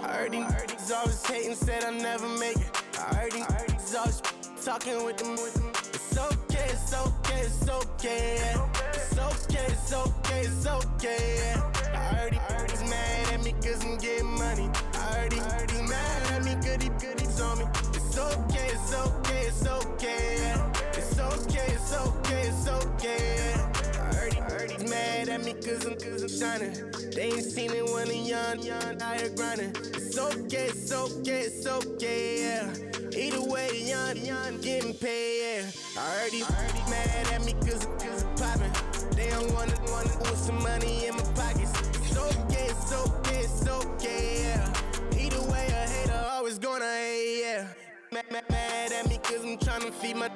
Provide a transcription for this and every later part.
I heard these always hating, said I'll never make it. I heard these always talking with them. It's okay, it's okay, it's okay, yeah. It's okay, it's okay, it's okay, yeah. I heard he's mad at me cause I'm getting money. I heard he's mad at me cause he's on me. It's okay, it's okay, it's okay, yeah. It's okay, it's okay, it's okay, yeah. I heard he's mad at me cause I'm shining. They ain't seen it when I'm young, out here grinding. It's okay, it's okay, it's okay, yeah. Either way, young, getting paid, yeah. I heard he's mad at me cause I'm poppin'. They don't wanna put some money in my pockets. It's okay, it's okay, it's okay, yeah. Either way, a hater always gonna hate, yeah. Mad at me cause I'm tryna feed my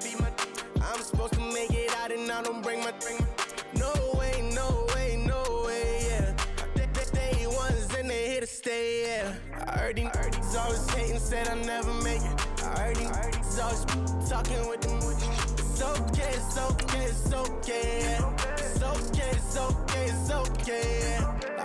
I'm supposed to make it out and I don't bring my No way, no way, no way, yeah. They ones and they here to stay, yeah. I heard these always hating, said I'll never make it. I heard these always talking with them. It's okay, it's okay, it's okay, yeah. It's okay, it's okay, it's okay, yeah. I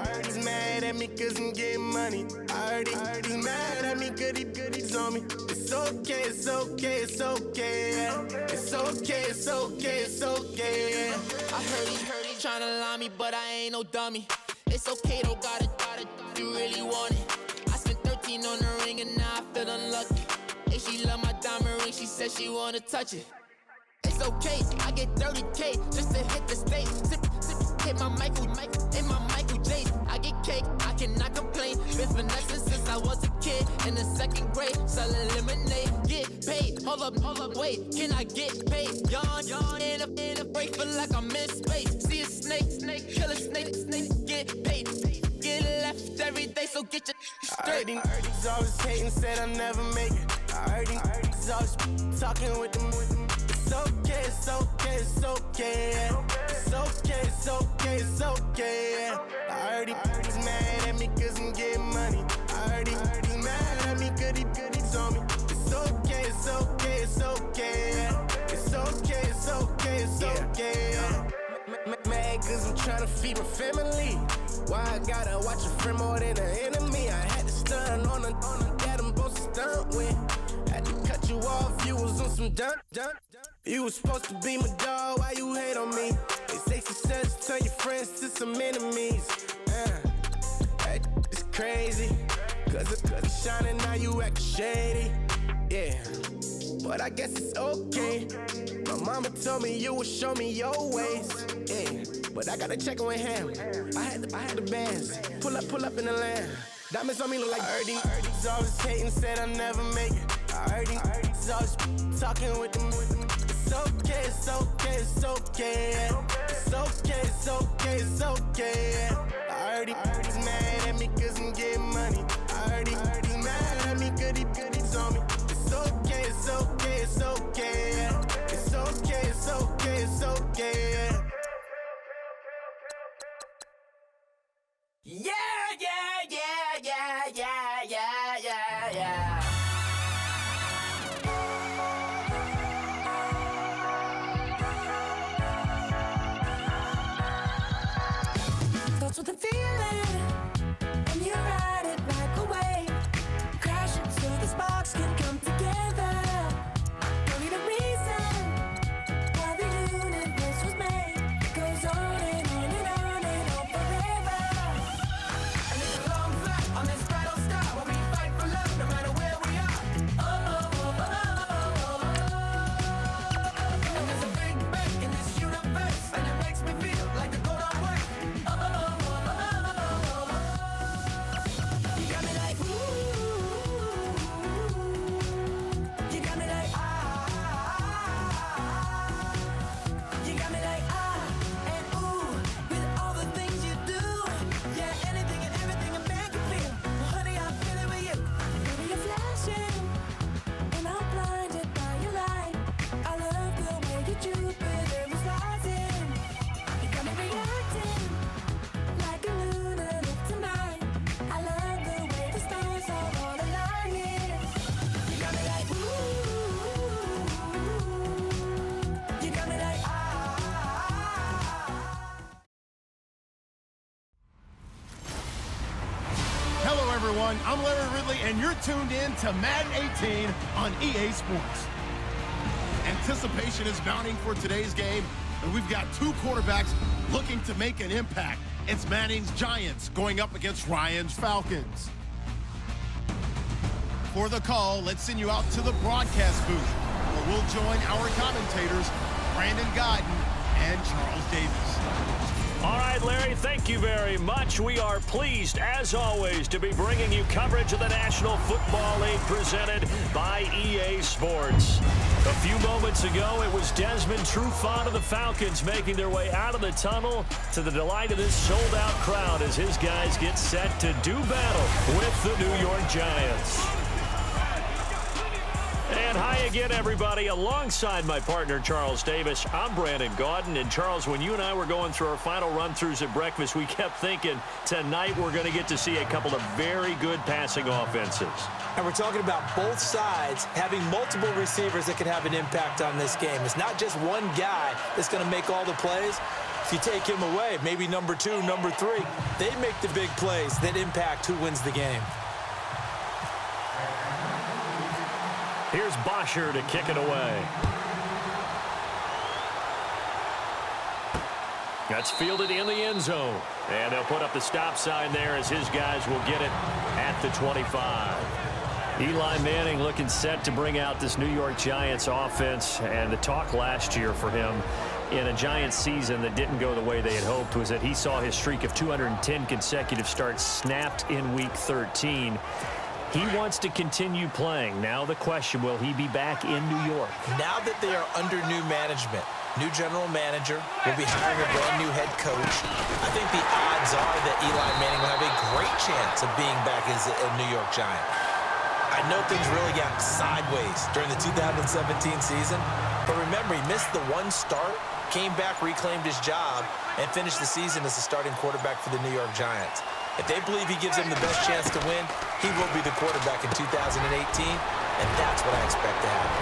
heard he's mad at me cause I'm getting money. I heard he's mad at me cause he's on me. It's okay, it's okay, it's okay, yeah. It's okay, it's okay, it's okay, yeah. I heard he tryna lie me, but I ain't no dummy. It's okay though, gotta, you really want it. I spent 13 on the ring and now I feel unlucky. Hey, she love my diamond ring, she said she wanna touch it. It's okay, I get 30K just to hit the stage. Hit my Michael J. I get cake, I cannot complain. Been finessing since I was a kid in the 2nd grade, selling lemonade. Get paid, hold up, wait, can I get paid? Yawn, in a break, feel like I'm in space. See a snake, kill a snake, get paid. Get left every day, so get your straight. I heard he's always hating, said I'll never make it. I heard he's always talking with them. It's okay, it's okay, it's okay, yeah. It's okay, it's okay, it's okay, yeah. I heard he's mad at me cause I'm getting money. I heard he's mad at me cause he's on me. It's okay, it's okay, it's okay, yeah. It's okay, it's okay, it's okay, yeah. Mad cause I'm tryna feed my family. Why I gotta watch a friend more than an enemy? I had to stun on the that I'm supposed to stunt with. Had to cut you off, you was on some dun. You was supposed to be my dog, why you hate on me? They say success turn your friends to some enemies. It's crazy, cause it's shining now you actin' shady. Yeah, but I guess it's okay. My mama told me you would show me your ways. Yeah, but I gotta check with him. I had the bands. Pull up in the land. Diamonds on me look like I heard he's always hating, said I'll never make it. I heard he's always talking with them. It's okay, it's okay, it's okay, yeah. It's okay, it's okay, it's okay, yeah. I heard he's mad at me cause I'm getting money. I heard he's mad at me cause he's on me. It's okay, it's okay, it's okay, yeah. It's okay, it's okay, it's okay, yeah. Yeah, yeah, yeah, yeah, yeah, yeah, yeah, yeah. Thoughts with the feeling, and everyone. I'm Larry Ridley, and you're tuned in to Madden 18 on EA Sports. Anticipation is mounting for today's game, and we've got two quarterbacks looking to make an impact. It's Manning's Giants going up against Ryan's Falcons. For the call, let's send you out to the broadcast booth, where we'll join our commentators, Brandon Godden and Charles Davis. All right, Larry, thank you very much. We are pleased, as always, to be bringing you coverage of the National Football League presented by EA Sports. A few moments ago, it was Desmond Trufant of the Falcons making their way out of the tunnel to the delight of this sold-out crowd as his guys get set to do battle with the New York Giants. And hi again, everybody. Alongside my partner, Charles Davis, I'm Brandon Gaudin. And, Charles, when you and I were going through our final run-throughs at breakfast, we kept thinking tonight we're going to get to see a couple of very good passing offenses. And we're talking about both sides having multiple receivers that can have an impact on this game. It's not just one guy that's going to make all the plays. If you take him away, maybe number 2, number 3, they make the big plays that impact who wins the game. Here's Bosher to kick it away. That's fielded in the end zone. And they'll put up the stop sign there as his guys will get it at the 25. Eli Manning looking set to bring out this New York Giants offense. And the talk last year for him in a Giants season that didn't go the way they had hoped was that he saw his streak of 210 consecutive starts snapped in Week 13. He wants to continue playing. Now the question, will he be back in New York? Now that they are under new management, new general manager, will be hiring a brand new head coach, I think the odds are that Eli Manning will have a great chance of being back as a New York Giant. I know things really got sideways during the 2017 season, but remember, he missed the one start, came back, reclaimed his job, and finished the season as the starting quarterback for the New York Giants. If they believe he gives them the best chance to win, he will be the quarterback in 2018, and that's what I expect to happen.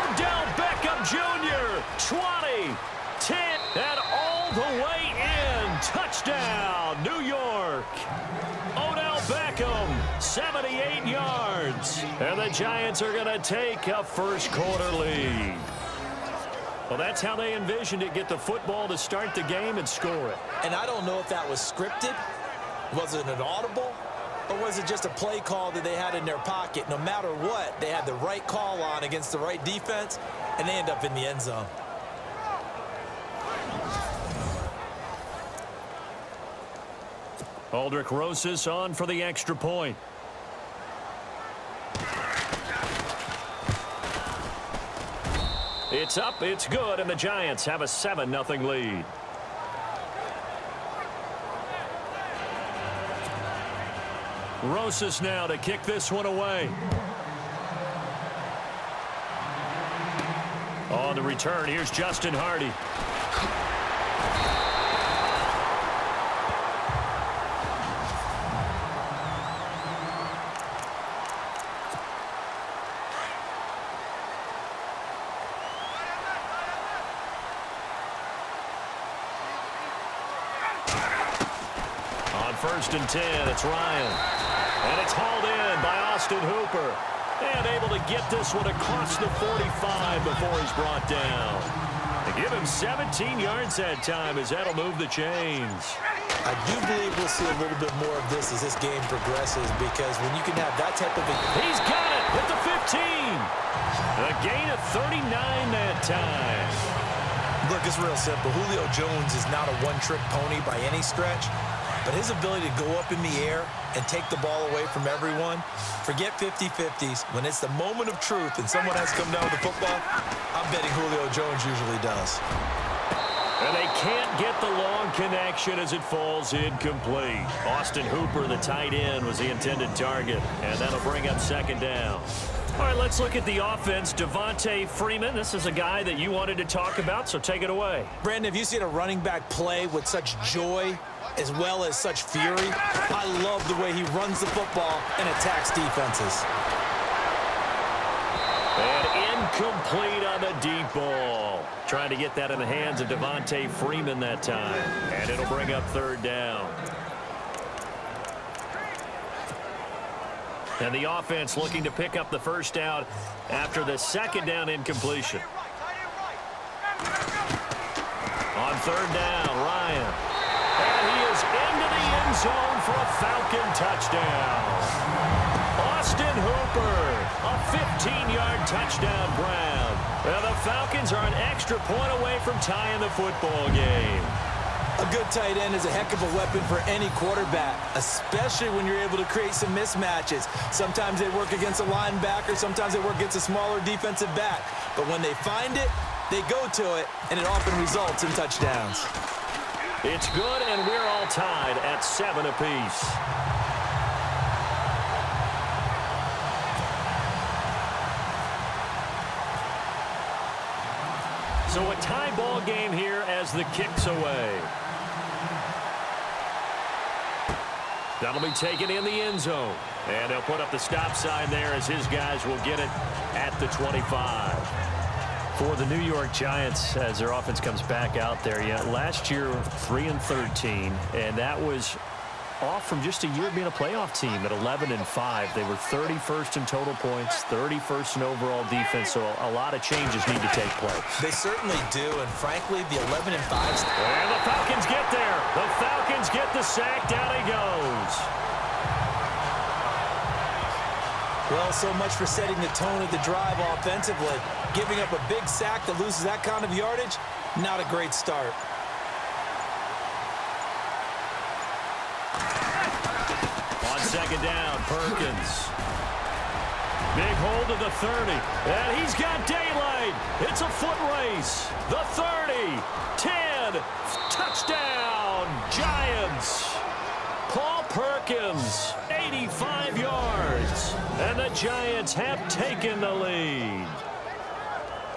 Odell Beckham Jr., 20, 10, and all the way in. Touchdown, New York. Odell Beckham, 78 yards. And the Giants are going to take a first-quarter lead. Well, that's how they envisioned it, get the football to start the game and score it. And I don't know if that was scripted. Was it an audible? Or was it just a play call that they had in their pocket? No matter what, they had the right call on against the right defense, and they end up in the end zone. Aldrich Rosas on for the extra point. It's up, it's good, and the Giants have a 7-0 lead. Rosas now to kick this one away. On the return, here's Justin Hardy. On 1st and 10, it's Ryan. And it's hauled in by Austin Hooper. And able to get this one across the 45 before he's brought down. They give him 17 yards that time as that'll move the chains. I do believe we'll see a little bit more of this as this game progresses, because when you can have that type of... He's got it at the 15. A gain of 39 that time. Look, it's real simple. Julio Jones is not a one-trick pony by any stretch, but his ability to go up in the air and take the ball away from everyone, forget 50-50s. When it's the moment of truth and someone has to come down with the football, I'm betting Julio Jones usually does. And they can't get the long connection as it falls incomplete. Austin Hooper, the tight end, was the intended target, and that'll bring up 2nd down. All right, let's look at the offense. Devontae Freeman, this is a guy that you wanted to talk about, so take it away. Brandon, have you seen a running back play with such joy as well as such fury? I love the way he runs the football and attacks defenses. And incomplete on the deep ball. Trying to get that in the hands of Devontae Freeman that time. And it'll bring up 3rd down. And the offense looking to pick up the first down after the second down incompletion. On third down, Ryan. And he is into the end zone for a Falcon touchdown. Austin Hooper, a 15-yard touchdown grab. And the Falcons are an extra point away from tying the football game. A good tight end is a heck of a weapon for any quarterback, especially when you're able to create some mismatches. Sometimes they work against a linebacker, sometimes they work against a smaller defensive back. But when they find it, they go to it, and it often results in touchdowns. It's good, and we're all tied at 7 apiece. So a tie ball game here as the kick's away. That'll be taken in the end zone. And they'll put up the stop sign there as his guys will get it at the 25. For the New York Giants, as their offense comes back out there, last year 3-13, and that was off from just a year of being a playoff team at 11-5. They were 31st in total points, 31st in overall defense, so a lot of changes need to take place. They certainly do, and frankly, the 11-5. And the Falcons get there. The Falcons get the sack. Down he goes. Well, so much for setting the tone of the drive offensively. Giving up a big sack that loses that kind of yardage, not a great start. On second down, Perkins. Big hold of the 30. And he's got daylight. It's a foot race. The 30, 10, touchdown, Giants. Paul Perkins, 85 yards. And the Giants have taken the lead.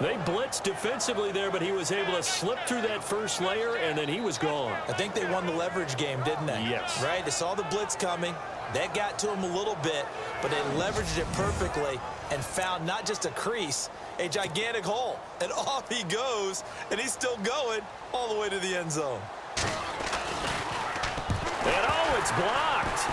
They blitzed defensively there, but he was able to slip through that first layer, and then he was gone. I think they won the leverage game, didn't they? Yes. Right? They saw the blitz coming. That got to him a little bit, but they leveraged it perfectly and found not just a crease, a gigantic hole. And off he goes, and he's still going all the way to the end zone. And oh, it's blocked.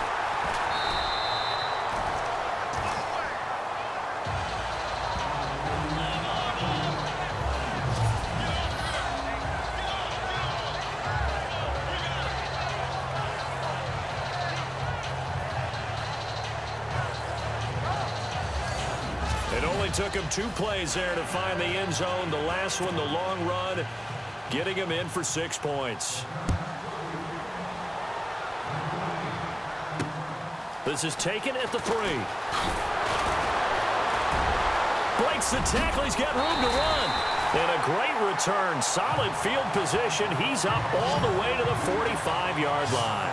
It only took him 2 plays there to find the end zone. The last one, the long run, getting him in for 6 points. This is taken at the 3. Breaks the tackle. He's got room to run. And a great return. Solid field position. He's up all the way to the 45-yard line.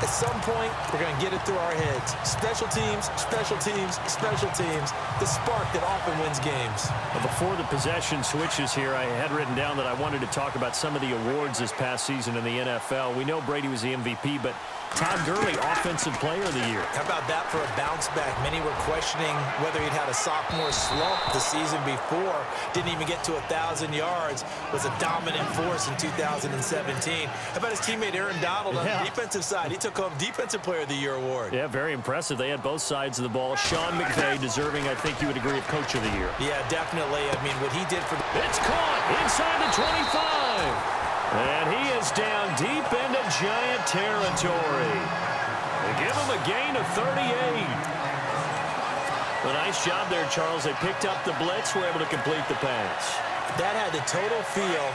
At some point, we're going to get it through our heads. Special teams, special teams, special teams. The spark that often wins games. Well, before the possession switches here, I had written down that I wanted to talk about some of the awards this past season in the NFL. We know Brady was the MVP, but Todd Gurley, Offensive Player of the Year. How about that for a bounce back? Many were questioning whether he'd had a sophomore slump the season before. Didn't even get to 1,000 yards. Was a dominant force in 2017. How about his teammate Aaron Donald on the defensive side? He took home Defensive Player of the Year award. Yeah, very impressive. They had both sides of the ball. Sean McVay deserving, I think you would agree, of Coach of the Year. Yeah, definitely. I mean, what he did for the... It's caught inside the 25. And he is down deep into Giant territory. They give him a gain of 38. A nice job there, Charles. They picked up the blitz, were able to complete the pass. That had the total feel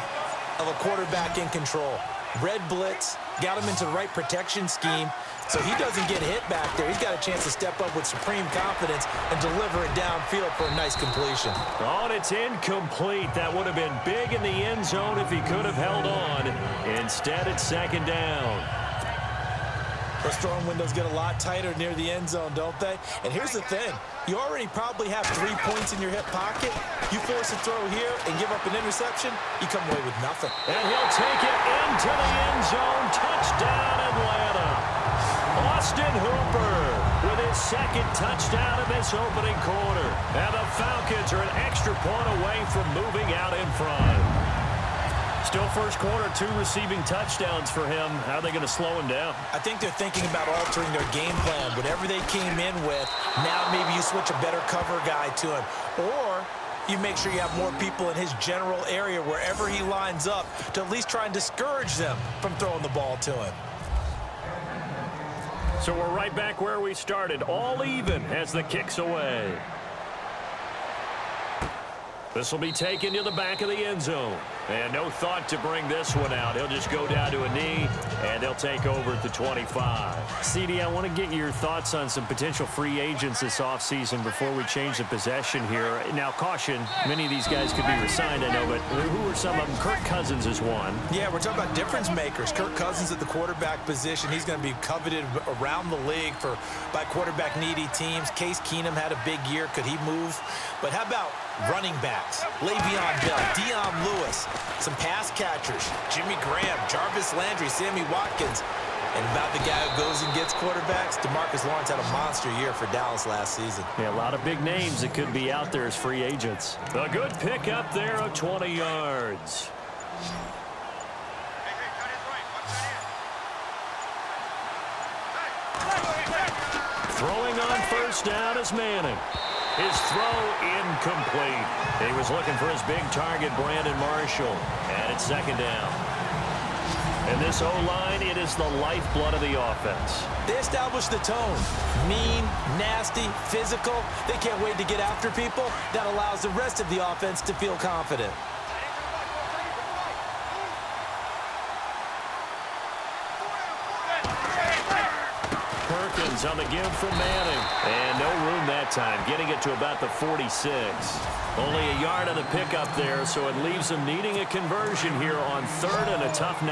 of a quarterback in control. Red blitz, got him into the right protection scheme, so he doesn't get hit back there. He's got a chance to step up with supreme confidence and deliver it downfield for a nice completion. Oh, and it's incomplete. That would have been big in the end zone if he could have held on. Instead, it's second down. Those throwing windows get a lot tighter near the end zone, don't they? And here's the thing. You already probably have 3 points in your hip pocket. You force a throw here and give up an interception, you come away with nothing. And he'll take it into the end zone. Touchdown, Atlanta. Austin Hooper with his second touchdown in this opening quarter. And the Falcons are an extra point away from moving out in front. Still first quarter, 2 receiving touchdowns for him. How are they going to slow him down? I think they're thinking about altering their game plan. Whatever they came in with, now maybe you switch a better cover guy to him. Or you make sure you have more people in his general area wherever he lines up to at least try and discourage them from throwing the ball to him. So we're right back where we started, all even as the kick's away. This will be taken to the back of the end zone. And no thought to bring this one out. He'll just go down to a knee, and they'll take over at the 25. CD, I want to get your thoughts on some potential free agents this offseason before we change the possession here. Now, caution, many of these guys could be re-signed, I know, but who are some of them? Kirk Cousins is one. Yeah, we're talking about difference makers. Kirk Cousins at the quarterback position. He's going to be coveted around the league by quarterback-needy teams. Case Keenum had a big year. Could he move? But how about running backs? Le'Veon Bell, Dion Lewis, some pass catchers, Jimmy Graham, Jarvis Landry, Sammy Watkins. And about the guy who goes and gets quarterbacks, DeMarcus Lawrence had a monster year for Dallas last season. Yeah, a lot of big names that could be out there as free agents. A good pick up there of 20 yards. Throwing on first down is Manning. His throw incomplete. He was looking for his big target, Brandon Marshall. And it's second down. And this O-line, it is the lifeblood of the offense. They established the tone. Mean, nasty, physical. They can't wait to get after people. That allows the rest of the offense to feel confident. Perkins on the give from Manning. And no room that time, getting it to about the 46. Only a yard on the pickup there, so it leaves them needing a conversion here on 3rd and a tough 9.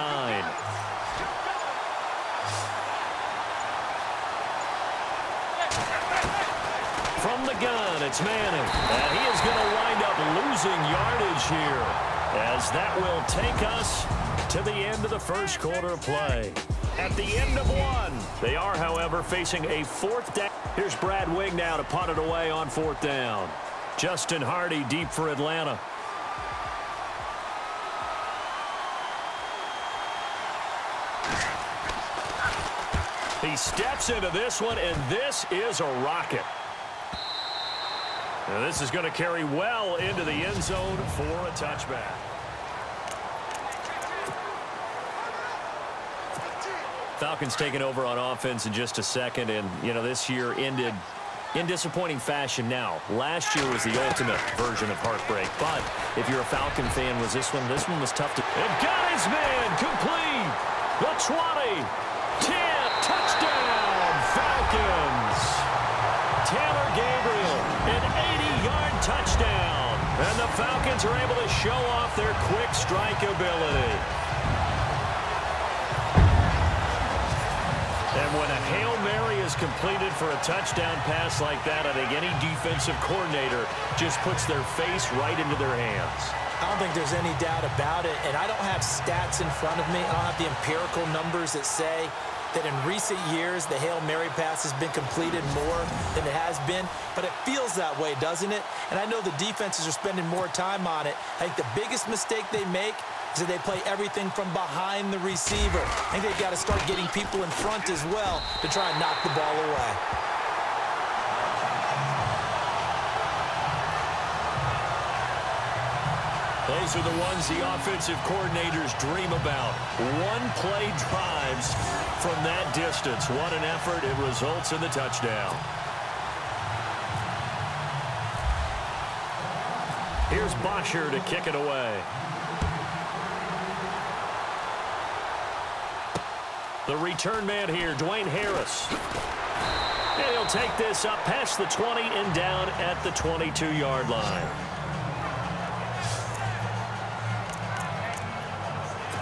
From the gun, it's Manning. And he is going to wind up losing yardage here, as that will take us to the end of the first quarter of play. At the end of one, they are, however, facing a 4th down. Here's Brad Wing now to punt it away on 4th down. Justin Hardy deep for Atlanta. He steps into this one, and this is a rocket. Now this is going to carry well into the end zone for a touchback. Falcons taking over on offense in just a second, and, you know, this year ended in disappointing fashion now. Last year was the ultimate version of heartbreak, but if you're a Falcon fan, was this one was tough to... And got his man complete! The 20, 10, touchdown, Falcons! Taylor Gabriel, an 80-yard touchdown, and the Falcons are able to show off their quick strike ability. And when a Hail Mary is completed for a touchdown pass like that, I think any defensive coordinator just puts their face right into their hands. I don't think there's any doubt about it, and I don't have stats in front of me. I don't have the empirical numbers that say that in recent years the Hail Mary pass has been completed more than it has been, but it feels that way, doesn't it? And I know the defenses are spending more time on it. I think the biggest mistake they make is that they play everything from behind the receiver. I think they've got to start getting people in front as well to try and knock the ball away. Those are the ones the offensive coordinators dream about. One-play drives from that distance. What an effort. It results in the touchdown. Here's Bosher to kick it away. The return man here, Dwayne Harris. And he'll take this up past the 20 and down at the 22-yard line.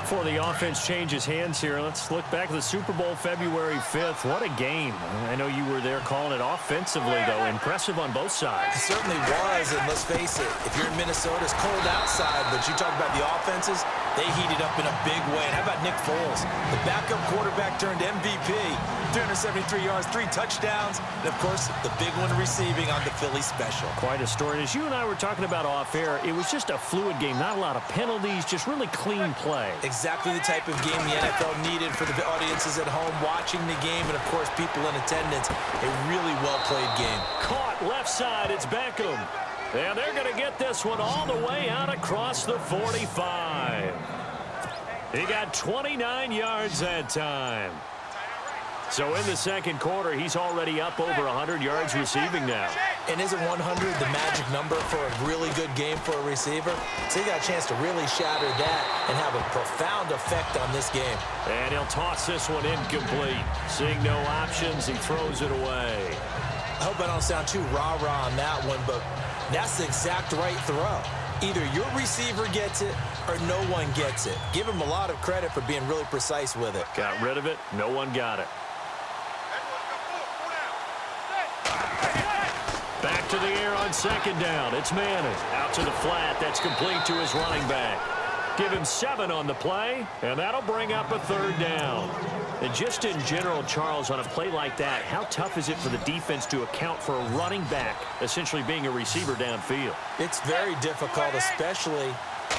Before the offense changes hands here, let's look back at the Super Bowl February 5th. What a game. I know you were there calling it offensively, though. Impressive on both sides. It certainly was, and let's face it, if you're in Minnesota, it's cold outside, but you talk about the offenses, They heated up in a big way. And how about Nick Foles? The backup quarterback turned MVP. 373 yards, 3 touchdowns. And, of course, the big one receiving on the Philly special. Quite a story. As you and I were talking about off air, it was just a fluid game. Not a lot of penalties, just really clean play. Exactly the type of game the NFL needed for the audiences at home watching the game and, of course, people in attendance. A really well-played game. Caught left side. It's Beckham. And they're going to get this one all the way out across the 45. He got 29 yards that time. So in the second quarter, he's already up over 100 yards receiving now. And isn't 100 the magic number for a really good game for a receiver? So he got a chance to really shatter that and have a profound effect on this game. And he'll toss this one incomplete. Seeing no options, he throws it away. I hope I don't sound too rah-rah on that one, but that's the exact right throw. Either your receiver gets it or no one gets it. Give him a lot of credit for being really precise with it. Got rid of it. No one got it. Back to the air on second down. It's Manning. Out to the flat. That's complete to his running back. Give him 7 on the play, and that'll bring up a third down. And just in general, Charles, on a play like that, how tough is it for the defense to account for a running back essentially being a receiver downfield? It's very difficult, especially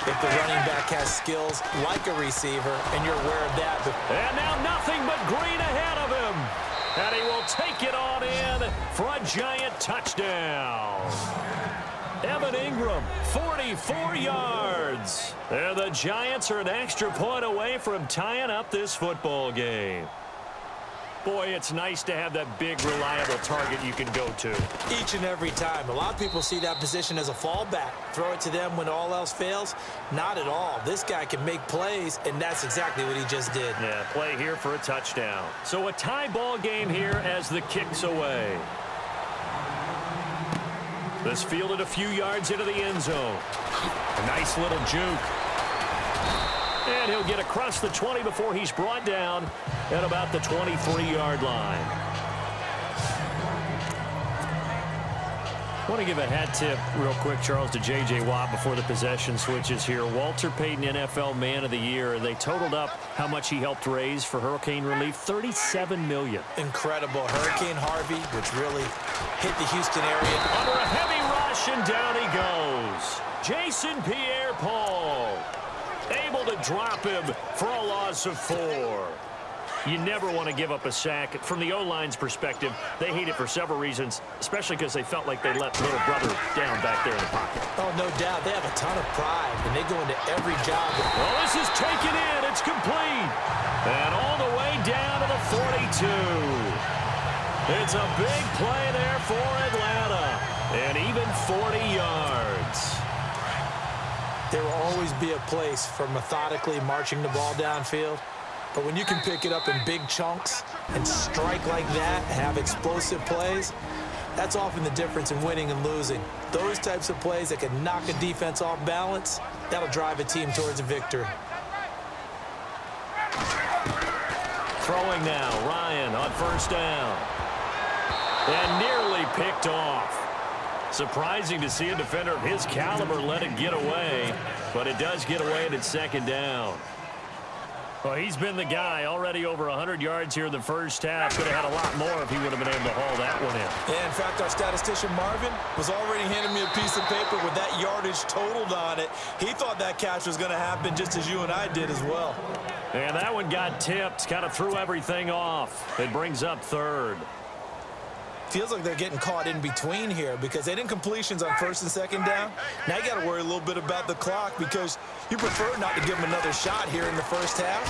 if the running back has skills like a receiver, and you're aware of that. And now nothing but green ahead of him. And he will take it on in for a giant touchdown. Evan Ingram, 44 yards. And the Giants are an extra point away from tying up this football game. Boy, it's nice to have that big, reliable target you can go to. Each and every time. A lot of people see that position as a fallback. Throw it to them when all else fails. Not at all. This guy can make plays, and that's exactly what he just did. Yeah, play here for a touchdown. So a tie ball game here as the kick's away. This fielded a few yards into the end zone. A nice little juke. And he'll get across the 20 before he's brought down at about the 23-yard line. I want to give a hat tip real quick, Charles, to J.J. Watt before the possession switches here. Walter Payton, NFL Man of the Year. They totaled up how much he helped raise for hurricane relief, $37 million. Incredible. Hurricane Harvey, which really hit the Houston area. Under a heavy rush, and down he goes. Jason Pierre-Paul able to drop him for a loss of 4. You never want to give up a sack. From the O-line's perspective, they hate it for several reasons, especially because they felt like they let little brother down back there in the pocket. Oh, no doubt. They have a ton of pride, and they go into every job. Well, this is taken in. It's complete. And all the way down to the 42. It's a big play there for Atlanta. And even 40 yards. There will always be a place for methodically marching the ball downfield. But when you can pick it up in big chunks and strike like that and have explosive plays, that's often the difference in winning and losing. Those types of plays that can knock a defense off balance, that'll drive a team towards a victory. Throwing now, Ryan on first down. And nearly picked off. Surprising to see a defender of his caliber let it get away, but it does get away and it's second down. Well, he's been the guy, already over 100 yards here in the first half. Could have had a lot more if he would have been able to haul that one in. Yeah, in fact, our statistician Marvin was already handing me a piece of paper with that yardage totaled on it. He thought that catch was going to happen just as you and I did as well. And that one got tipped, kind of threw everything off. It brings up third. Feels like they're getting caught in between here because they didn't completions on first and second down. Now you got to worry a little bit about the clock because you prefer not to give them another shot here in the first half.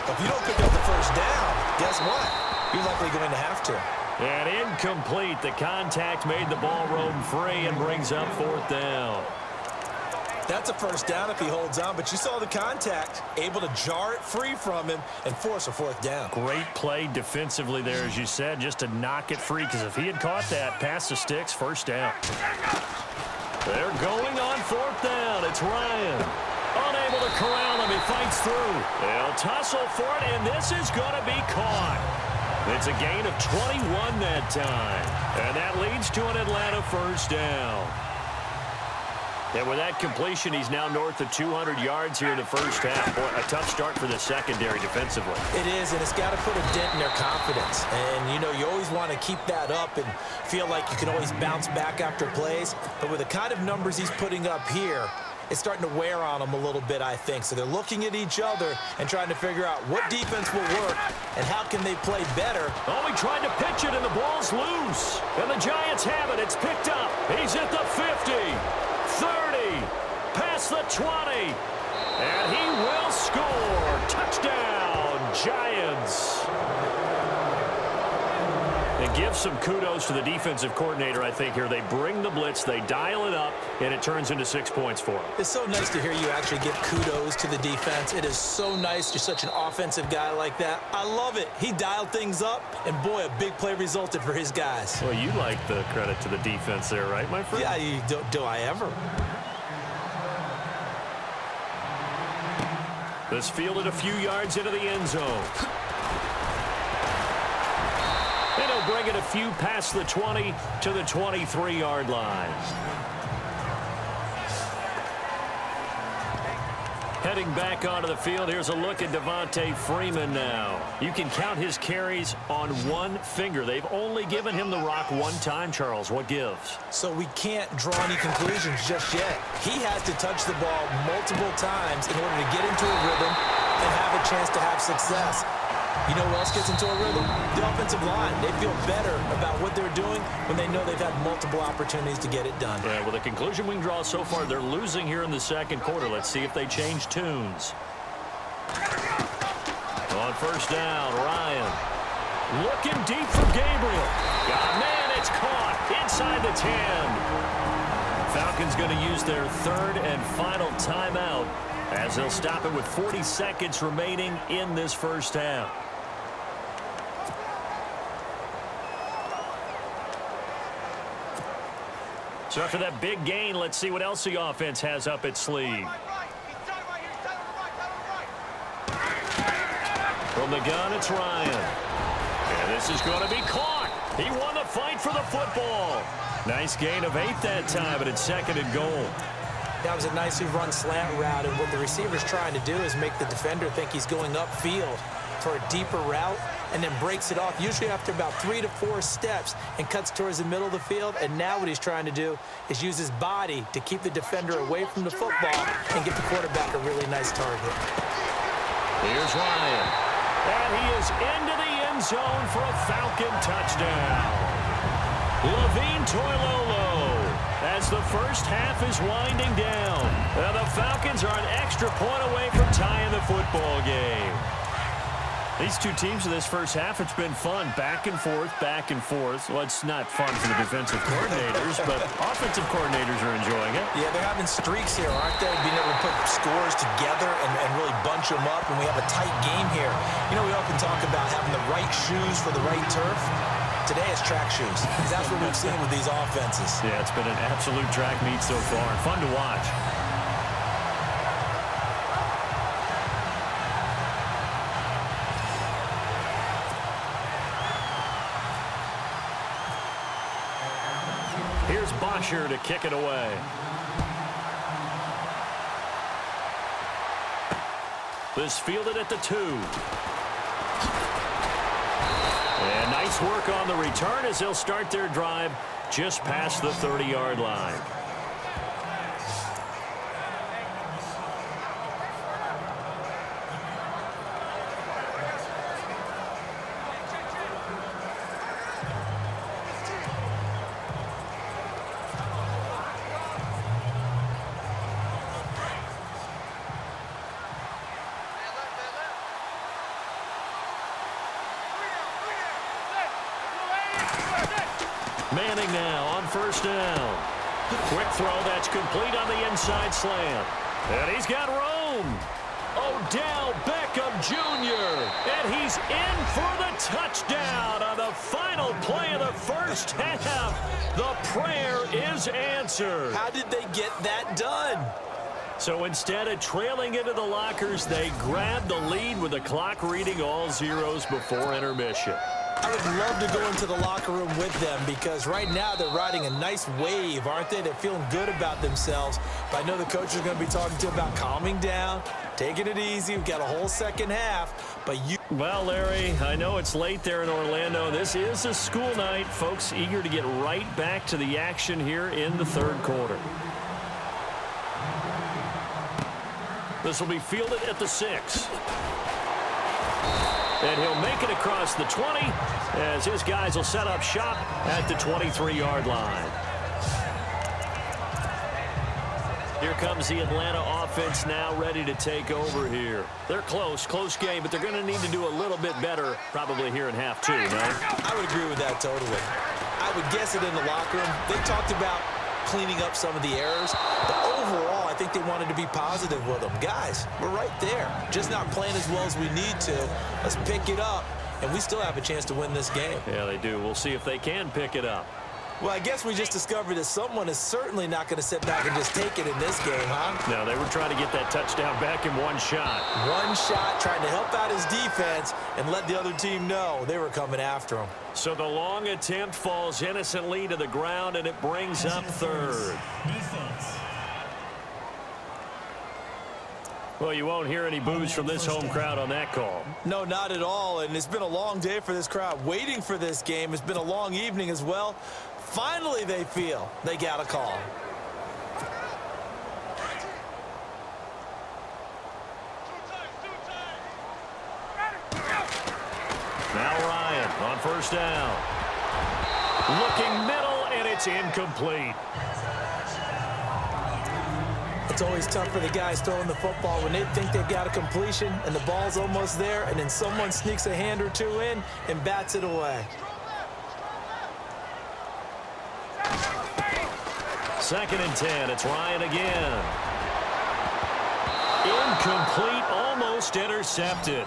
But if you don't pick up the first down, guess what? You're likely going to have to. And incomplete. The contact made the ball roam free and brings up fourth down. That's a first down if he holds on, but you saw the contact, able to jar it free from him and force a fourth down. Great play defensively there, as you said, just to knock it free, because if he had caught that, pass the sticks, first down. They're going on fourth down. It's Ryan. Unable to corral him. He fights through. They'll tussle for it, and this is going to be caught. It's a gain of 21 that time, and that leads to an Atlanta first down. And with that completion, he's now north of 200 yards here in the first half. Boy, a tough start for the secondary defensively. It is, and it's got to put a dent in their confidence. And, you know, you always want to keep that up and feel like you can always bounce back after plays. But with the kind of numbers he's putting up here, it's starting to wear on them a little bit, I think. So they're looking at each other and trying to figure out what defense will work and how can they play better. Oh, he tried to pitch it, and the ball's loose. And the Giants have it. It's picked up. He's at the 50, 30, past the 20. And he will score. Touchdown, Giants. And give some kudos to the defensive coordinator, I think, here. They bring the blitz, they dial it up, and it turns into 6 points for them. It's so nice to hear you actually give kudos to the defense. It is so nice. You're such an offensive guy like that. I love it. He dialed things up, and boy, a big play resulted for his guys. Well, you like the credit to the defense there, right, my friend? Yeah, do I ever? This fielded a few yards into the end zone. And he'll bring it a few past the 20 to the 23-yard line. Heading back onto the field, here's a look at Devontae Freeman now. You can count his carries on one finger. They've only given him the rock one time, Charles. What gives? So we can't draw any conclusions just yet. He has to touch the ball multiple times in order to get into a rhythm and have a chance to have success. You know who else gets into a rhythm? The offensive line. They feel better about what they're doing when they know they've had multiple opportunities to get it done. Yeah, well, the conclusion we can draw so far, they're losing here in the second quarter. Let's see if they change tunes. On first down, Ryan. Looking deep for Gabriel. Man, it's caught inside the 10. Falcons going to use their third and final timeout as they'll stop it with 40 seconds remaining in this first half. So after that big gain, let's see what else the offense has up its sleeve. From the gun, it's Ryan. And this is going to be caught. He won the fight for the football. Nice gain of 8 that time, but it's second and goal. That was a nicely run slant route, and what the receiver's trying to do is make the defender think he's going upfield for a deeper route and then breaks it off, usually after about 3 to 4 steps, and cuts towards the middle of the field. And now what he's trying to do is use his body to keep the defender away from the football and get the quarterback a really nice target. Here's Ryan. And he is into the end zone for a Falcon touchdown. Levine Toilolo as the first half is winding down. The Falcons are an extra point away from tying the football game. These two teams in this first half, it's been fun. Back and forth, back and forth. Well, it's not fun for the defensive coordinators, but offensive coordinators are enjoying it. Yeah, they're having streaks here, aren't they? Being able to put scores together and really bunch them up, and we have a tight game here. You know, we often talk about having the right shoes for the right turf. Today it's track shoes. That's what we've seen with these offenses. Yeah, it's been an absolute track meet so far, and fun to watch. Here's Bosher to kick it away. This fielded at the 2. And nice work on the return as they'll start their drive just past the 30-yard line. Manning now on first down. Quick throw that's complete on the inside slant. And he's got room. Odell Beckham Jr. And he's in for the touchdown on the final play of the first half. The prayer is answered. How did they get that done? So instead of trailing into the lockers, they grabbed the lead with the clock reading all zeros before intermission. I would love to go into the locker room with them because right now they're riding a nice wave, aren't they? They're feeling good about themselves. But I know the coach is going to be talking to them about calming down, taking it easy. We've got a whole second half. But you... Well, Larry, I know it's late there in Orlando. This is a school night. Folks eager to get right back to the action here in the third quarter. This will be fielded at the 6. And he'll make it across the 20 as his guys will set up shop at the 23-yard line. Here comes the Atlanta offense now ready to take over here. They're close game, but they're going to need to do a little bit better probably here in half 2, no? I would agree with that totally. I would guess it in the locker room. They talked about cleaning up some of the errors, but overall, I think they wanted to be positive with them. Guys, we're right there. Just not playing as well as we need to. Let's pick it up, and we still have a chance to win this game. Yeah, they do. We'll see if they can pick it up. Well, I guess we just discovered that someone is certainly not going to sit back and just take it in this game, huh? No, they were trying to get that touchdown back in one shot. One shot, trying to help out his defense and let the other team know they were coming after him. So the long attempt falls innocently to the ground, and it brings up third. Well, you won't hear any boos from this home crowd on that call. No, not at all, and it's been a long day for this crowd waiting for this game. It's been a long evening as well. Finally, they feel they got a call. Now Ryan on first down. Looking middle, and it's incomplete. It's always tough for the guys throwing the football when they think they've got a completion and the ball's almost there, and then someone sneaks a hand or two in and bats it away. Second and 10. It's Ryan again. Incomplete, almost intercepted.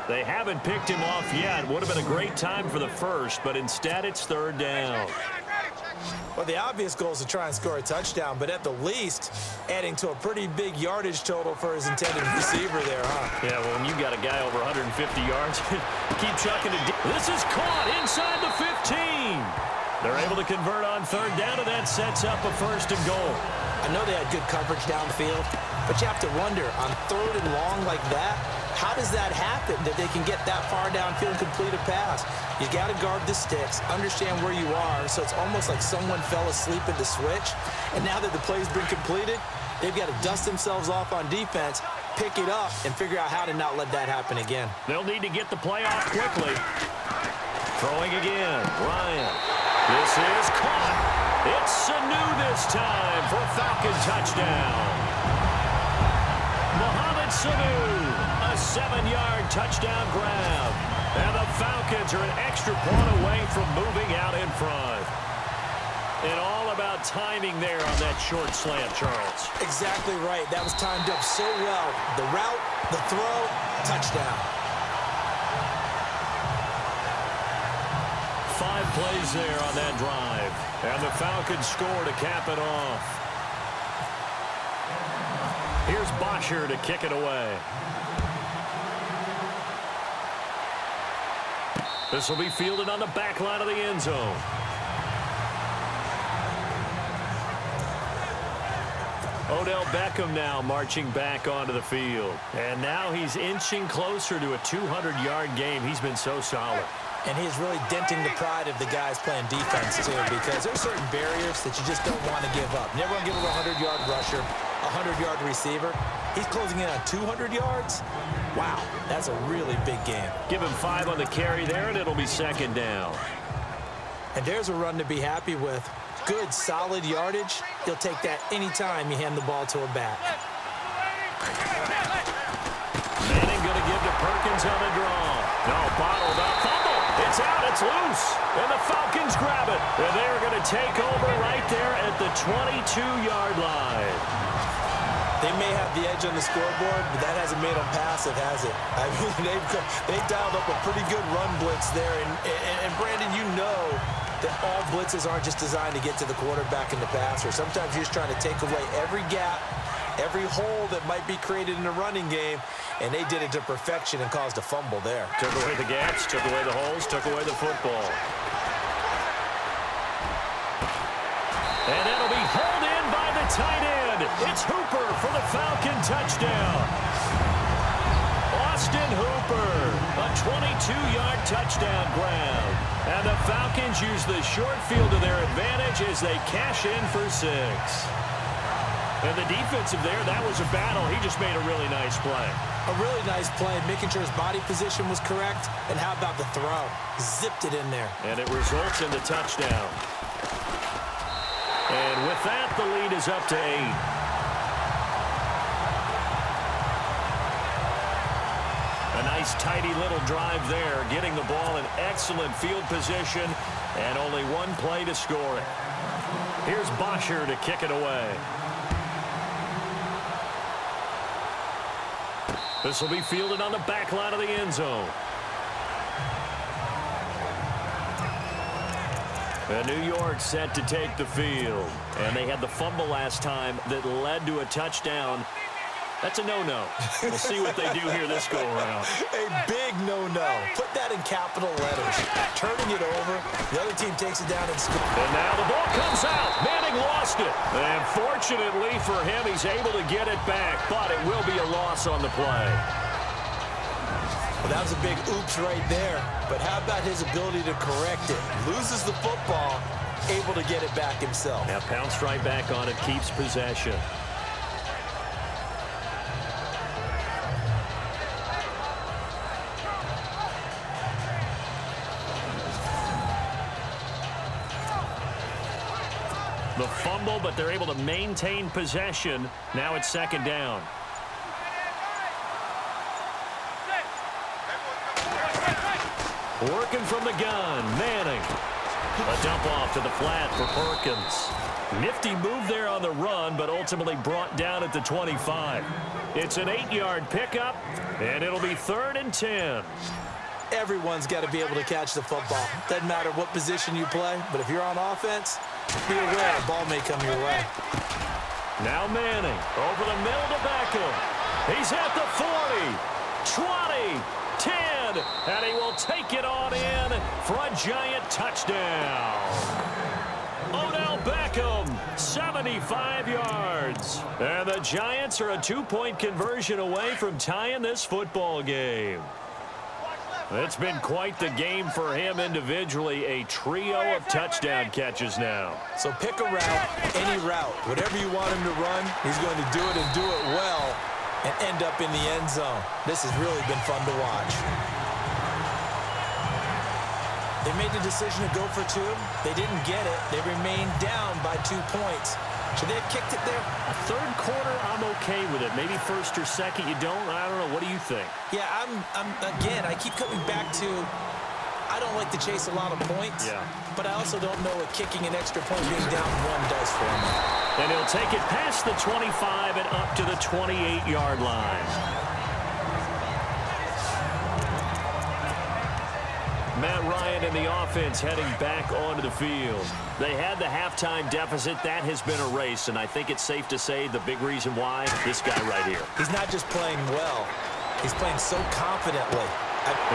They haven't picked him off yet. Would have been a great time for the first, but instead it's third down. Well, the obvious goal is to try and score a touchdown, but at the least, adding to a pretty big yardage total for his intended receiver there, huh? Yeah, well, when you got a guy over 150 yards, keep chucking it. This is caught inside the 15. They're able to convert on third down, and that sets up a first and goal. I know they had good coverage downfield, but you have to wonder, on third and long like that, how does that happen that they can get that far downfield and complete a pass? You got to guard the sticks, understand where you are, so it's almost like someone fell asleep at the switch, and now that the play's been completed, they've got to dust themselves off on defense, pick it up, and figure out how to not let that happen again. They'll need to get the play off quickly. Throwing again, Ryan. This is caught. It's Sanu this time for Falcon touchdown. Mohamed Sanu, a 7-yard touchdown grab. And the Falcons are an extra point away from moving out in front. And all about timing there on that short slant, Charles. Exactly right. That was timed up so well. The route, the throw, touchdown. 5 plays there on that drive. And the Falcons score to cap it off. Here's Bosher to kick it away. This will be fielded on the back line of the end zone. Odell Beckham now marching back onto the field. And now he's inching closer to a 200-yard game. He's been so solid. And he's really denting the pride of the guys playing defense, too, because there's certain barriers that you just don't want to give up. Never want to give up a 100-yard rusher, a 100-yard receiver. He's closing in on 200 yards. Wow, that's a really big game. Give him 5 on the carry there, and it'll be second down. And there's a run to be happy with. Good, solid yardage. He'll take that anytime you hand the ball to a back. Manning going to give to Perkins on the draw. No, bottled up. Fumble. It's out. It's loose. And the Falcons grab it. And they're going to take over right there at the 22-yard line. They may have the edge on the scoreboard, but that hasn't made them passive, has it? I mean, they've dialed up a pretty good run blitz there. And Brandon, you know that all blitzes aren't just designed to get to the quarterback and the passer. Sometimes you're just trying to take away every gap every hole that might be created in the running game, and they did it to perfection and caused a fumble there. Took away the gaps, took away the holes, took away the football. And that'll be hauled in by the tight end. It's Hooper for the Falcon touchdown. Austin Hooper, a 22-yard touchdown grab. And the Falcons use the short field to their advantage as they cash in for 6. And the defensive there, that was a battle. He just made a really nice play. A really nice play, making sure his body position was correct. And how about the throw? Zipped it in there. And it results in the touchdown. And with that, the lead is up to 8. A nice, tidy little drive there, getting the ball in excellent field position, and only one play to score it. Here's Bosher to kick it away. This will be fielded on the back line of the end zone. And New York set to take the field. And they had the fumble last time that led to a touchdown. That's a no-no. We'll see what they do here this go-around. A big no-no. Put that in capital letters. Turning it over. The other team takes it down and scores. And now the ball comes out. Manning lost it. And fortunately for him, he's able to get it back. But it will be a loss on the play. Well, that was a big oops right there. But how about his ability to correct it? Loses the football, able to get it back himself. Now pounced right back on it, keeps possession. The fumble, but they're able to maintain possession. Now it's second down. Working from the gun, Manning. A dump off to the flat for Perkins. Nifty move there on the run, but ultimately brought down at the 25. It's an 8-yard pickup, and it'll be 3rd and 10. Everyone's got to be able to catch the football. Doesn't matter what position you play, but if you're on offense, be aware a ball may come your way. Now Manning over the middle to Beckham. He's at the 40, 20, 10, and he will take it on in for a giant touchdown. Odell Beckham, 75 yards. And the Giants are a 2-point conversion away from tying this football game. It's been quite the game for him individually. A trio of touchdown catches now. So pick a route, any route. Whatever you want him to run, he's going to do it and do it well and end up in the end zone. This has really been fun to watch. They made the decision to go for 2. They didn't get it. They remained down by 2 points. Should they have kicked it there? Third quarter, I'm okay with it. Maybe first or second, you don't. I don't know. What do you think? Yeah, again, I keep coming back to I don't like to chase a lot of points. Yeah. But I also don't know what kicking an extra point being down 1 does for me. And he'll take it past the 25 and up to the 28-yard line. Matt Ryan and the offense heading back onto the field. They had the halftime deficit. That has been erased, and I think it's safe to say the big reason why, this guy right here. He's not just playing well. He's playing so confidently.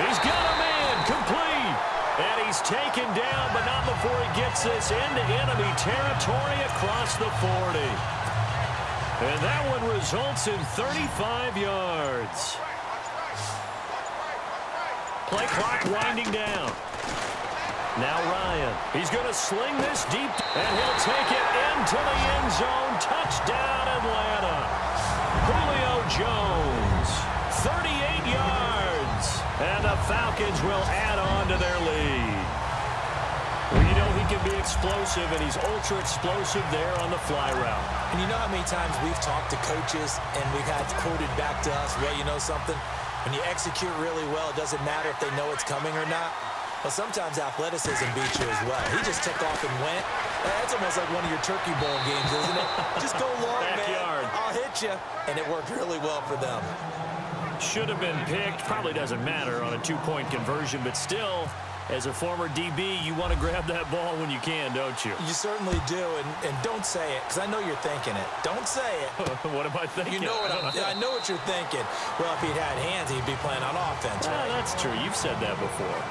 He's got a man complete. And he's taken down, but not before he gets this into enemy territory across the 40. And that one results in 35 yards. Play clock winding down. Now Ryan. He's going to sling this deep, and he'll take it into the end zone. Touchdown, Atlanta. Julio Jones, 38 yards. And the Falcons will add on to their lead. Well, you know he can be explosive, and he's ultra-explosive there on the fly route. And you know how many times we've talked to coaches, and we've had quoted back to us, well, you know something? When you execute really well, it doesn't matter if they know it's coming or not. Well, sometimes athleticism beats you as well. He just took off and went. That's almost like one of your turkey bowl games, isn't it? Just go long, Backyard. man. I'll hit you. And it worked really well for them. Should have been picked. Probably doesn't matter on a 2-point conversion, but still, As a former DB, you want to grab that ball when you can, don't you? You certainly do, and don't say it, because I know you're thinking it. Don't say it. What am I thinking? You know I know what you're thinking. Well, if he'd had hands, he'd be playing on offense, right? That's true. You've said that before.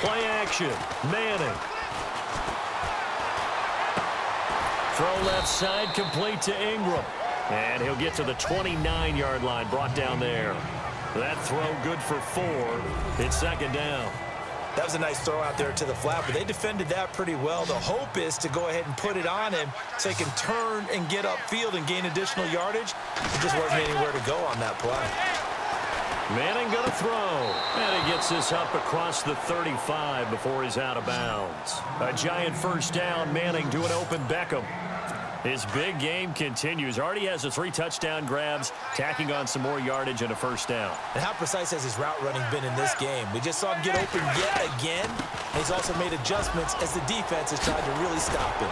Play action. Manning. Throw left side, complete to Ingram. And he'll get to the 29-yard line, brought down there. That throw good for 4. It's second down. That was a nice throw out there to the flat, but they defended that pretty well. The hope is to go ahead and put it on him so he can turn and get upfield and gain additional yardage. There just wasn't anywhere to go on that play. Manning going to throw. And he gets this up across the 35 before he's out of bounds. A giant first down. Manning to an open Beckham. His big game continues. Already has the 3 touchdown grabs, tacking on some more yardage and a first down. And how precise has his route running been in this game? We just saw him get open yet again. And he's also made adjustments as the defense has tried to really stop him.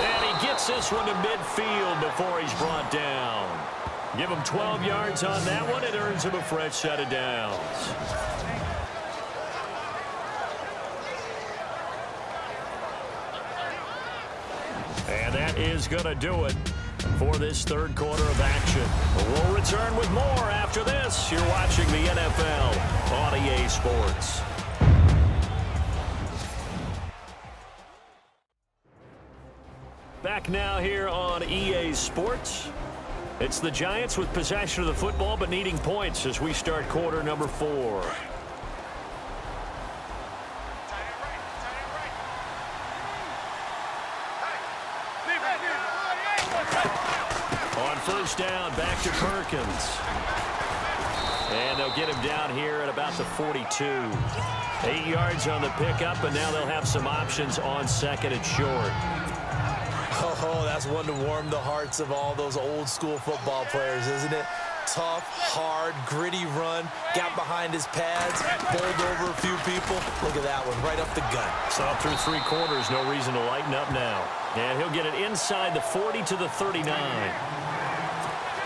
And he gets this one to midfield before he's brought down. Give him 12 yards on that one. It earns him a fresh set of downs. And that is going to do it for this third quarter of action. We'll return with more after this. You're watching the NFL on EA Sports. Back now here on EA Sports. It's the Giants with possession of the football but needing points as we start quarter number 4. On first down, back to Perkins. And they'll get him down here at about the 42. 8 yards on the pickup, and now they'll have some options on second and short. Oh, that's one to warm the hearts of all those old school football players, isn't it? Tough, hard, gritty run, got behind his pads, bowled over a few people. Look at that one, right up the gut. Saw through 3 quarters, no reason to lighten up now. And he'll get it inside the 40 to the 39.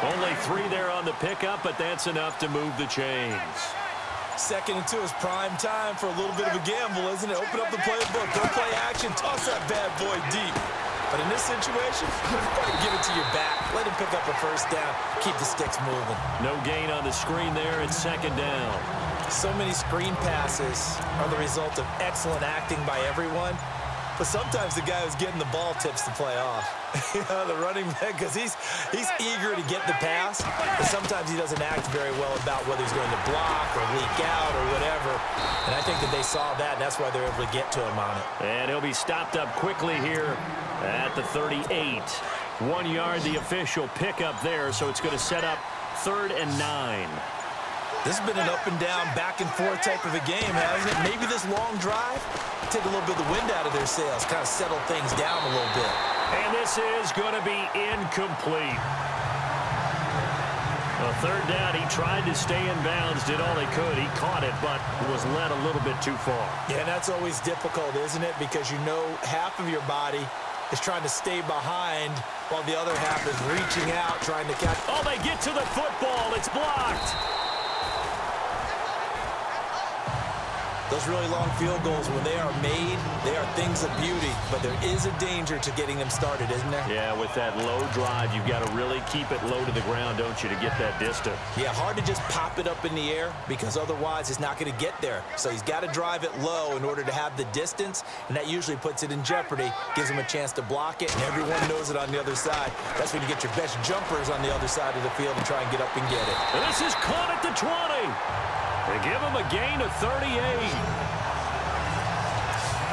Only 3 there on the pickup, but that's enough to move the chains. 2nd and 2 is prime time for a little bit of a gamble, isn't it? Open up the playbook, go play action, toss that bad boy deep. But in this situation, go ahead and give it to your back. Let him pick up a first down. Keep the sticks moving. No gain on the screen there. It's second down. So many screen passes are the result of excellent acting by everyone. But sometimes the guy who's getting the ball tips the play off. You know, the running back, because he's eager to get the pass, but sometimes he doesn't act very well about whether he's going to block or leak out or whatever. And I think that they saw that, and that's why they're able to get to him on it. And he'll be stopped up quickly here at the 38. 1 yard, the official pickup there, so it's going to set up 3rd and 9. This has been an up and down, back and forth type of a game, hasn't it? Maybe this long drive, take a little bit of the wind out of their sails, kind of settle things down a little bit. And this is going to be incomplete. A 3rd down, he tried to stay in bounds, did all he could. He caught it, but was led a little bit too far. Yeah, and that's always difficult, isn't it? Because you know half of your body is trying to stay behind while the other half is reaching out, trying to catch. Oh, they get to the football. It's blocked. Those really long field goals, when they are made, they are things of beauty. But there is a danger to getting them started, isn't there? Yeah, with that low drive, you've got to really keep it low to the ground, don't you, to get that distance. Yeah, hard to just pop it up in the air because otherwise it's not going to get there. So he's got to drive it low in order to have the distance, and that usually puts it in jeopardy, gives him a chance to block it, and everyone knows it on the other side. That's when you get your best jumpers on the other side of the field and try and get up and get it. And this is caught at the 20. They give him a gain of 38.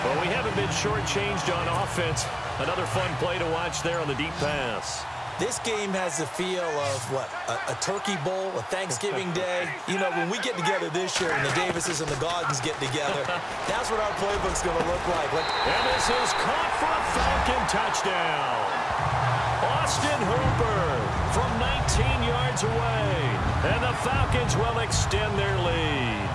Well, we haven't been shortchanged on offense. Another fun play to watch there on the deep pass. This game has the feel of, what, a turkey bowl, a Thanksgiving day. You know, when we get together this year and the Davises and the Gaudens get together, that's what our playbook's going to look like. And this is caught for a Falcon touchdown. Austin Hooper from 19 yards away. And the Falcons will extend their lead.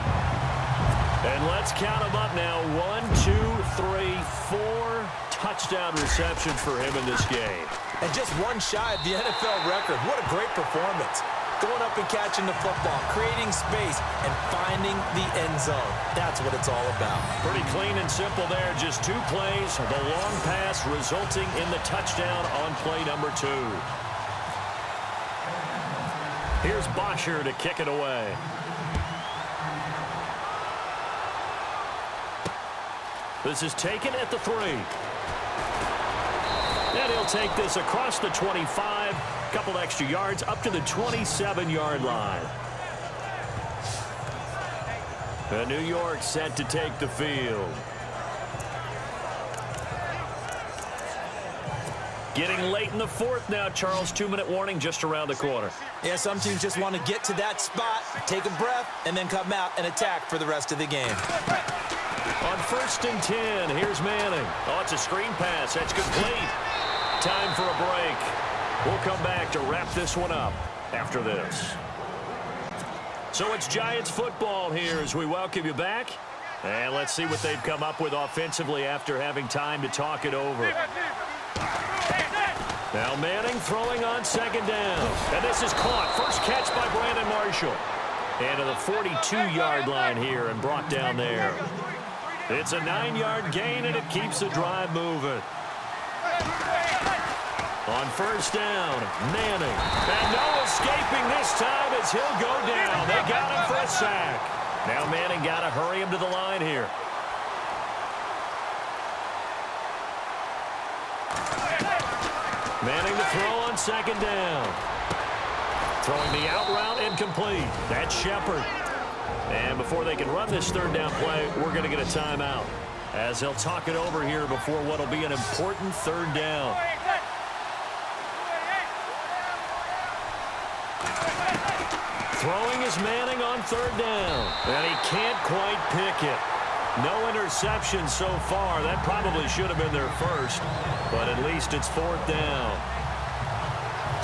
And let's count them up now. 1, 2, 3, 4 touchdown receptions for him in this game. And just one shy of the NFL record. What a great performance. Going up and catching the football, creating space, and finding the end zone. That's what it's all about. Pretty clean and simple there. Just 2 plays. The long pass resulting in the touchdown on play number 2. Here's Bosher to kick it away. This is taken at the 3. And he'll take this across the 25. Couple extra yards up to the 27-yard line. And New York set to take the field. Getting late in the 4th now, Charles. 2-minute warning just around the corner. Yeah, some teams just want to get to that spot, take a breath, and then come out and attack for the rest of the game. On 1st and 10, here's Manning. Oh, it's a screen pass. That's complete. Time for a break. We'll come back to wrap this one up after this. So it's Giants football here as we welcome you back. And let's see what they've come up with offensively after having time to talk it over. Now Manning throwing on 2nd down. And this is caught. First catch by Brandon Marshall. And to the 42-yard line here and brought down there. It's a 9-yard gain, and it keeps the drive moving. On 1st down, Manning. And no escaping this time as he'll go down. They got him for a sack. Now Manning got to hurry him to the line here. Manning to throw on 2nd down. Throwing the out route incomplete. That's Shepard. And before they can run this 3rd down play, we're going to get a timeout as they'll talk it over here before what will be an important 3rd down. Throwing is Manning on 3rd down. And he can't quite pick it. No interception so far. That probably should have been their first, but at least it's 4th down.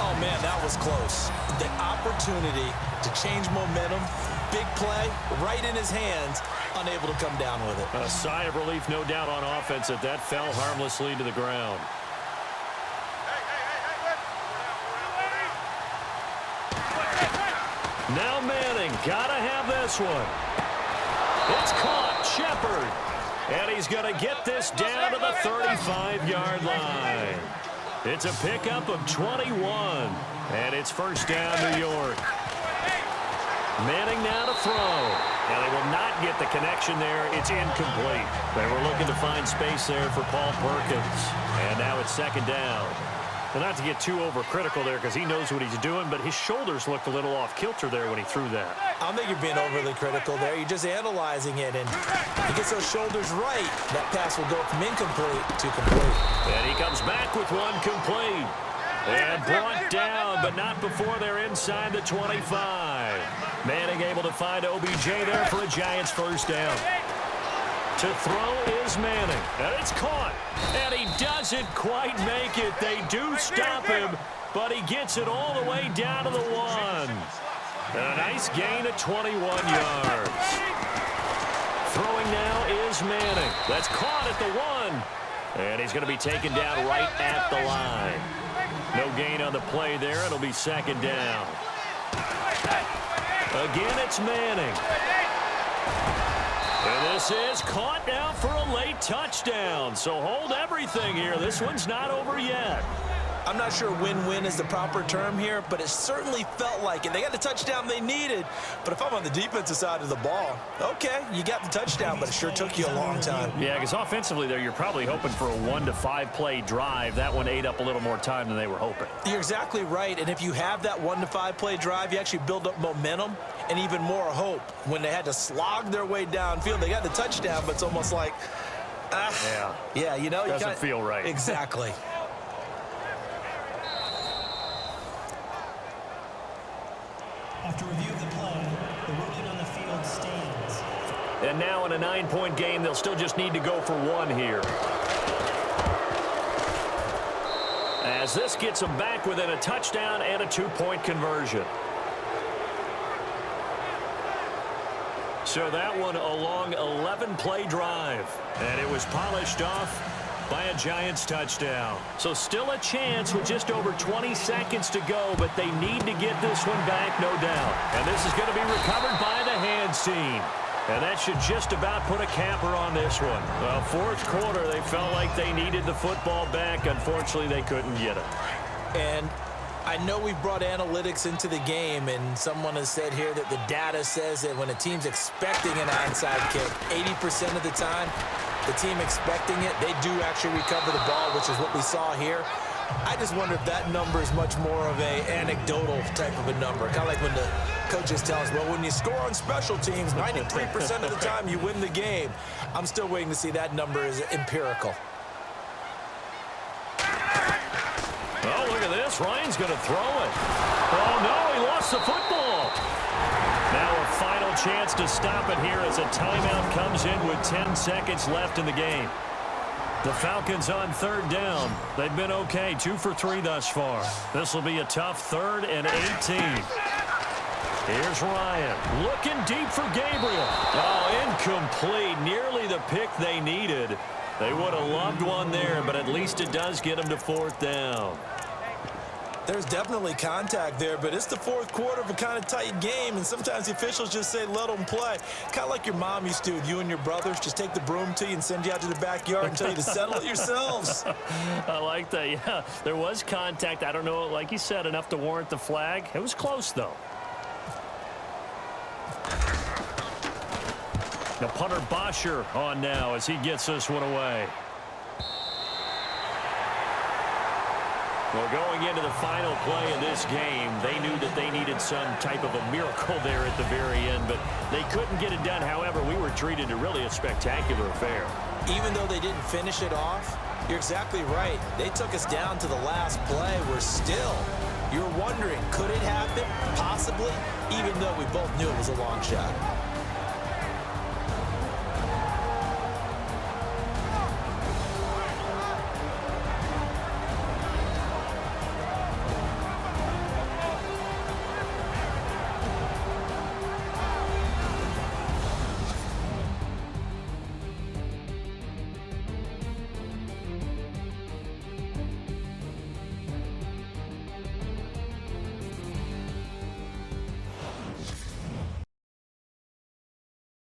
Oh, man, that was close. The opportunity to change momentum, big play, right in his hands, unable to come down with it. A sigh of relief, no doubt, on offense that fell harmlessly to the ground. Now Manning, gotta have this one. It's caught, Shepard. And he's gonna get this down to the 35-yard line. It's a pickup of 21. And it's 1st down, New York. Manning now to throw. And they will not get the connection there. It's incomplete. They were looking to find space there for Paul Perkins. And now it's 2nd down. Well, not to get too overcritical there because he knows what he's doing, but his shoulders looked a little off kilter there when he threw that. I don't think you're being overly critical there. You're just analyzing it, and he gets those shoulders right. That pass will go from incomplete to complete. And he comes back with one complete. And brought down, but not before they're inside the 25. Manning able to find OBJ there for a Giants 1st down. To throw is Manning, and it's caught, and he doesn't quite make it. They do stop him, but he gets it all the way down to the 1. And a nice gain of 21 yards. Throwing now is Manning. That's caught at the 1, and he's going to be taken down right at the line. No gain on the play there. It'll be 2nd down. Again, it's Manning. And this is caught now for a late touchdown. So hold everything here. This one's not over yet. I'm not sure win-win is the proper term here, but it certainly felt like it. They got the touchdown they needed, but if I'm on the defensive side of the ball, okay, you got the touchdown, but it sure took you a long time. Yeah, because offensively there, you're probably hoping for a 1 to 5 play drive. That one ate up a little more time than they were hoping. You're exactly right, and if you have that 1 to 5 play drive, you actually build up momentum and even more hope. When they had to slog their way downfield, they got the touchdown, but it's almost like, yeah, you know, doesn't feel right. Exactly. After review of the play, the ruling on the field stands. And now in a 9-point game, they'll still just need to go for 1 here. As this gets them back within a touchdown and a 2-point conversion. So that one a long 11-play drive. And it was polished off by a Giants touchdown. So still a chance with just over 20 seconds to go, but they need to get this one back, no doubt. And this is going to be recovered by the hands team. And that should just about put a capper on this one. Well, fourth quarter, they felt like they needed the football back. Unfortunately, they couldn't get it. And I know we've brought analytics into the game, and someone has said here that the data says that when a team's expecting an onside kick, 80% of the time, the team expecting it, they do actually recover the ball, which is what we saw here. I just wonder if that number is much more of a anecdotal type of a number. Kind of like when the coaches tell us, well, when you score on special teams, 93% of the time you win the game. I'm still waiting to see that number is empirical. Oh, look at this. Ryan's going to throw it. Oh, no, he lost the football. Now a final chance to stop it here as a timeout comes in with 10 seconds left in the game. The Falcons on third down. They've been okay, 2 for 3 thus far. This will be a tough 3rd and 18. Here's Ryan looking deep for Gabriel. Oh, incomplete. Nearly the pick they needed. They would have loved one there, but at least it does get them to 4th down. There's definitely contact there, but it's the fourth quarter of a kind of tight game, and sometimes the officials just say, let them play. Kind of like your mom used to with you and your brothers. Just take the broom to you and send you out to the backyard and tell you to settle it yourselves. I like that, yeah. There was contact. I don't know, like you said, enough to warrant the flag. It was close, though. Now punter Bosher on now as he gets this one away. Well, going into the final play of this game, they knew that they needed some type of a miracle there at the very end, but they couldn't get it done. However, we were treated to really a spectacular affair. Even though they didn't finish it off, you're exactly right. They took us down to the last play. We're still, you're wondering, could it happen? Possibly, even though we both knew it was a long shot.